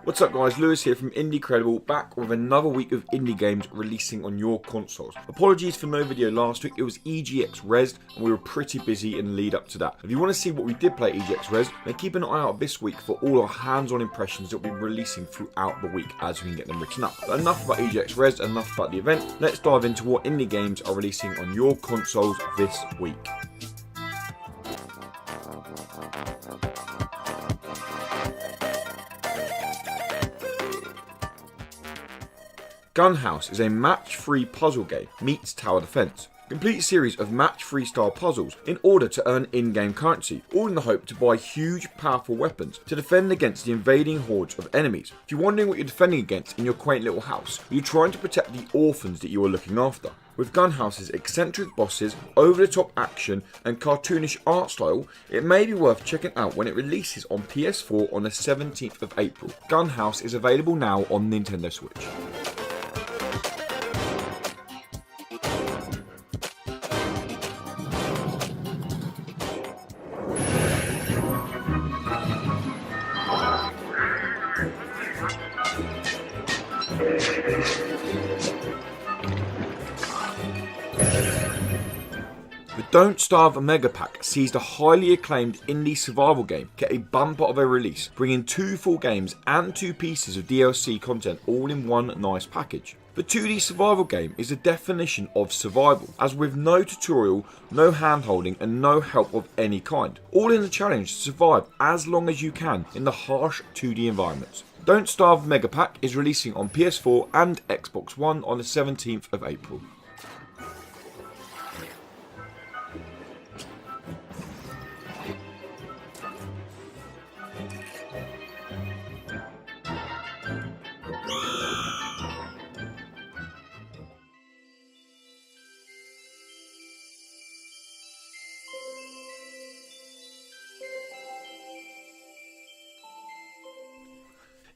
What's up guys, Lewis here from Indi, back with another week of indie games releasing on your consoles. Apologies for no video last week, it was EGX Rezzed and we were pretty busy in the lead up to that. If you want to see what we did play EGX Rezzed, then keep an eye out this week for all our hands-on impressions that we'll be releasing throughout the week as we can get them written up. But enough about EGX Rezzed, enough about the event, let's dive into what indie games are releasing on your consoles this week. Gunhouse is a match-free puzzle game meets tower defense. Complete a series of match-free style puzzles in order to earn in-game currency, all in the hope to buy huge, powerful weapons to defend against the invading hordes of enemies. If you're wondering what you're defending against in your quaint little house, you're trying to protect the orphans that you are looking after. With Gunhouse's eccentric bosses, over-the-top action and cartoonish art style, it may be worth checking out when it releases on PS4 on the 17th of April. Gunhouse is available now on Nintendo Switch. The Don't Starve Mega Pack sees the highly acclaimed indie survival game get a bumper of a release, bringing 2 full games and 2 pieces of DLC content all in one nice package. The 2D survival game is the definition of survival, as with no tutorial, no hand-holding and no help of any kind, all in the challenge to survive as long as you can in the harsh 2D environments. Don't Starve Mega Pack is releasing on PS4 and Xbox One on the 17th of April.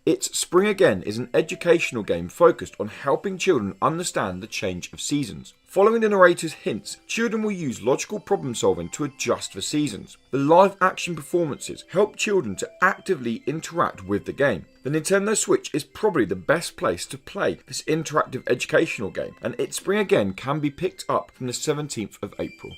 It's Spring Again is an educational game focused on helping children understand the change of seasons. Following the narrator's hints, children will use logical problem solving to adjust for seasons. The live action performances help children to actively interact with the game. The Nintendo Switch is probably the best place to play this interactive educational game, and It's Spring Again can be picked up from the 17th of April.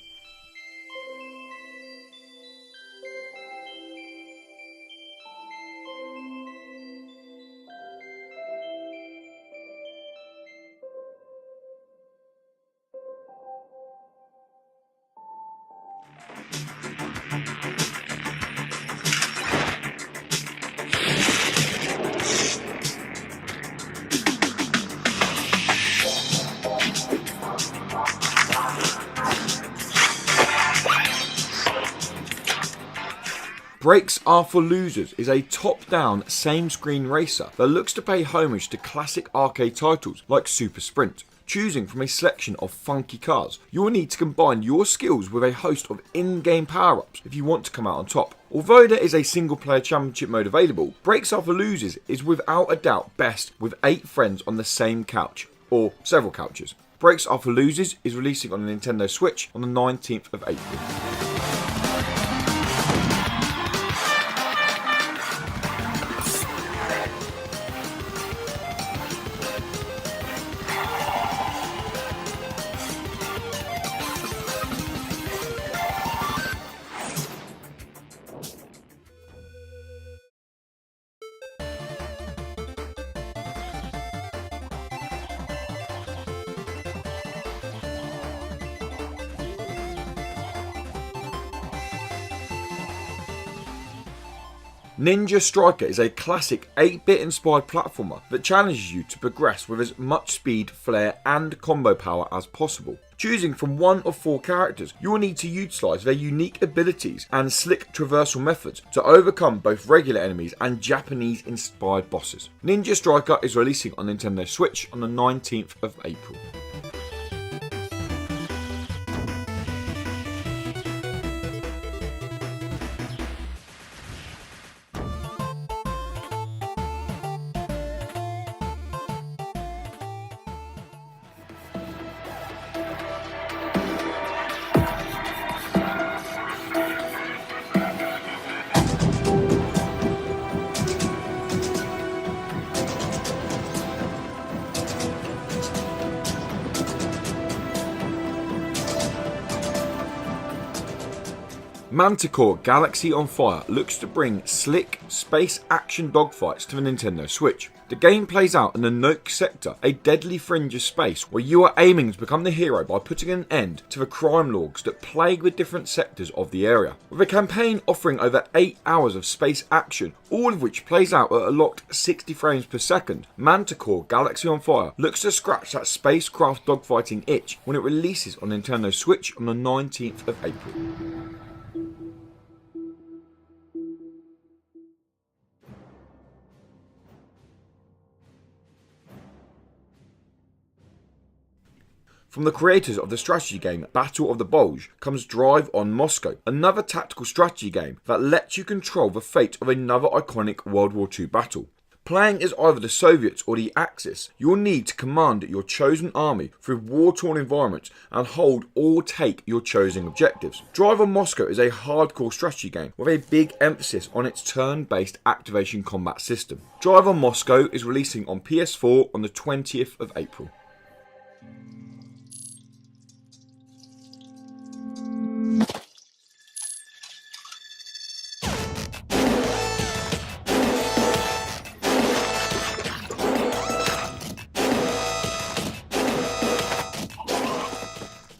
Brakes Are For Losers is a top-down, same-screen racer that looks to pay homage to classic arcade titles like Super Sprint. Choosing from a selection of funky cars, you will need to combine your skills with a host of in-game power-ups if you want to come out on top. Although there is a single-player championship mode available, Brakes Are For Losers is without a doubt best with 8 friends on the same couch, or several couches. Brakes Are For Losers is releasing on the Nintendo Switch on the 19th of April. Ninja Striker is a classic 8-bit inspired platformer that challenges you to progress with as much speed, flair and combo power as possible. Choosing from one of 4 characters, you will need to utilise their unique abilities and slick traversal methods to overcome both regular enemies and Japanese inspired bosses. Ninja Striker is releasing on Nintendo Switch on the 19th of April. Manticore Galaxy on Fire looks to bring slick, space action dogfights to the Nintendo Switch. The game plays out in the Nook sector, a deadly fringe of space where you are aiming to become the hero by putting an end to the crime lords that plague the different sectors of the area. With a campaign offering over 8 hours of space action, all of which plays out at a locked 60 frames per second, Manticore Galaxy on Fire looks to scratch that spacecraft dogfighting itch when it releases on Nintendo Switch on the 19th of April. From the creators of the strategy game Battle of the Bulge comes Drive on Moscow, another tactical strategy game that lets you control the fate of another iconic World War II battle. Playing as either the Soviets or the Axis, you'll need to command your chosen army through war-torn environments and hold or take your chosen objectives. Drive on Moscow is a hardcore strategy game with a big emphasis on its turn-based activation combat system. Drive on Moscow is releasing on PS4 on the 20th of April.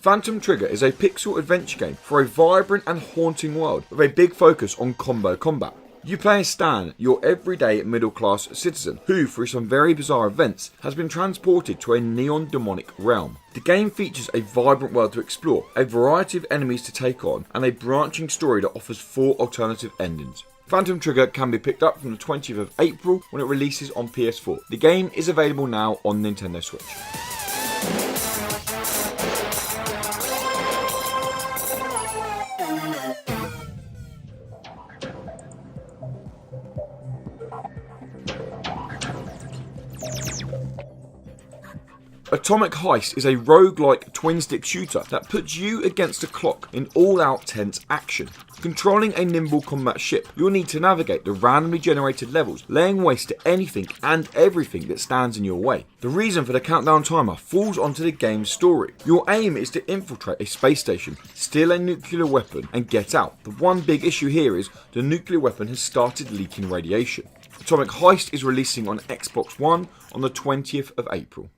Phantom Trigger is a pixel adventure game for a vibrant and haunting world with a big focus on combo combat. You play as Stan, your everyday middle-class citizen, who, through some very bizarre events, has been transported to a neon demonic realm. The game features a vibrant world to explore, a variety of enemies to take on, and a branching story that offers 4 alternative endings. Phantom Trigger can be picked up from the 20th of April when it releases on PS4. The game is available now on Nintendo Switch. Atomic Heist is a roguelike twin-stick shooter that puts you against the clock in all-out tense action. Controlling a nimble combat ship, you'll need to navigate the randomly generated levels, laying waste to anything and everything that stands in your way. The reason for the countdown timer falls onto the game's story. Your aim is to infiltrate a space station, steal a nuclear weapon, and get out. The one big issue here is the nuclear weapon has started leaking radiation. Atomic Heist is releasing on Xbox One on the 20th of April.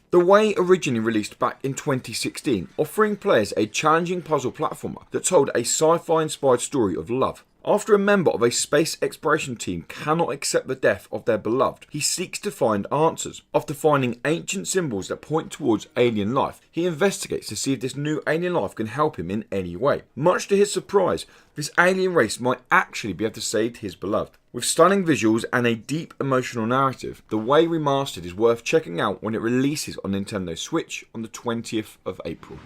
The Way originally released back in 2016, offering players a challenging puzzle platformer that told a sci-fi inspired story of love. After a member of a space exploration team cannot accept the death of their beloved, he seeks to find answers. After finding ancient symbols that point towards alien life, he investigates to see if this new alien life can help him in any way. Much to his surprise, this alien race might actually be able to save his beloved. With stunning visuals and a deep emotional narrative, The Way Remastered is worth checking out when it releases on Nintendo Switch on the 20th of April.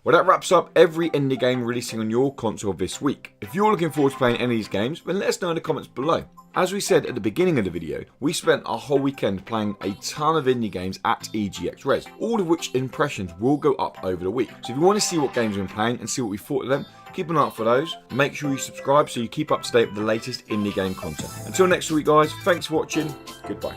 Well, that wraps up every indie game releasing on your console this week. If you're looking forward to playing any of these games, then let us know in the comments below. As we said at the beginning of the video, we spent our whole weekend playing a ton of indie games at EGX Res, all of which impressions will go up over the week. So if you want to see what games we've been playing and see what we thought of them, keep an eye out for those. Make sure you subscribe so you keep up to date with the latest indie game content. Until next week guys, thanks for watching, goodbye.